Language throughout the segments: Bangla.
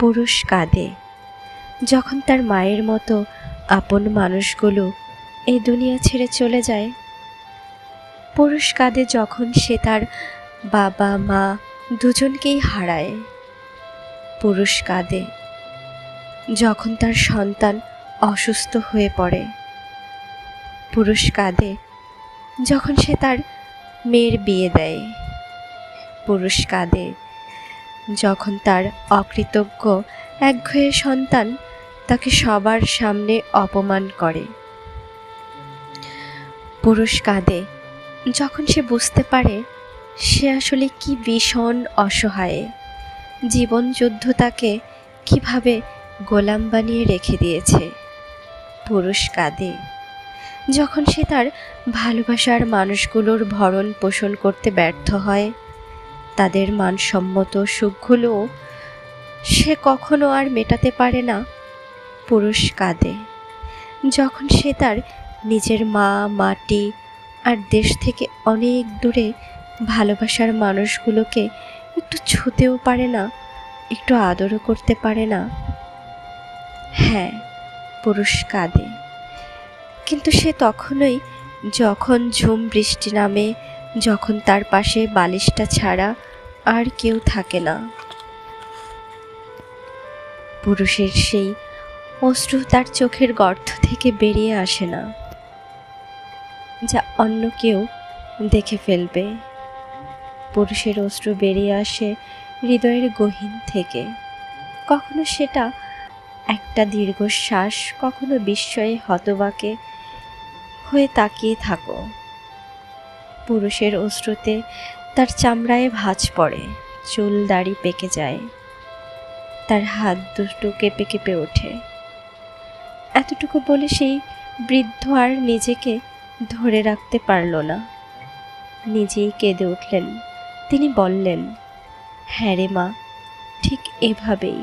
পুরুষ কাঁদে যখন তার মায়ের মতো আপন মানুষগুলো এই দুনিয়া ছেড়ে চলে যায়। পুরুষ কাঁদে যখন সে তার বাবা মা দুজনকেই হারায়। পুরুষ কাঁদে যখন তার সন্তান অসুস্থ হয়ে পড়ে। পুরুষ কাঁদে যখন সে তার মেয়ের বিয়ে দেয়। পুরুষ কাঁদে যখন তার অকৃতজ্ঞ একঘেয়ে সন্তান তাকে সবার সামনে অপমান করে। পুরুষ কাঁদে যখন সে বুঝতে পারে সে আসলে কি ভীষণ অসহায়, জীবন যুদ্ধ তাকে কিভাবে গোলাম বানিয়ে রেখে দিয়েছে। পুরুষ কাঁদে যখন সে তার ভালোবাসার মানুষগুলোর ভরণ পোষণ করতে ব্যর্থ হয়, তাদের মানসম্মত সুখগুলো সে কখনো আর মেটাতে পারে না। পুরুষ কাঁদে যখন সে তার নিজের মা, মাটি আর দেশ থেকে অনেক দূরে ভালোবাসার মানুষগুলোকে একটু ছুঁতেও পারে না, একটু আদরও করতে পারে না। হ্যাঁ, পুরুষ কাঁদে, কিন্তু সে তখনই যখন ঝুম বৃষ্টি নামে, যখন তার পাশে বালিশটা ছাড়া আর কেউ থাকে না। পুরুষের সেই অশ্রু তার চোখের গর্ত থেকে বেরিয়ে আসে না, যা অন্য কেউ দেখে ফেলবে। পুরুষের অশ্রু বেরিয়ে আসে হৃদয়ের গহীন থেকে। কখনো সেটা একটা দীর্ঘশ্বাস, কখনো বিস্ময়ে হতবাকে হয়ে তাকিয়ে থাকো। পুরুষের অশ্রুতে তার চামড়ায় ভাঁজ পড়ে, চুল দাড়ি পেকে যায়, তার হাত দুটো কেঁপে কেঁপে ওঠে। এতটুকু বলে সেই বৃদ্ধ আর নিজেকে ধরে রাখতে পারল না, নিজেই কেঁদে উঠলেন। তিনি বললেন, হ্যাঁ রে মা, ঠিক এভাবেই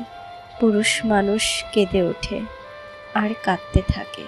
পুরুষ মানুষ কেঁদে ওঠে আর কাঁদতে থাকে।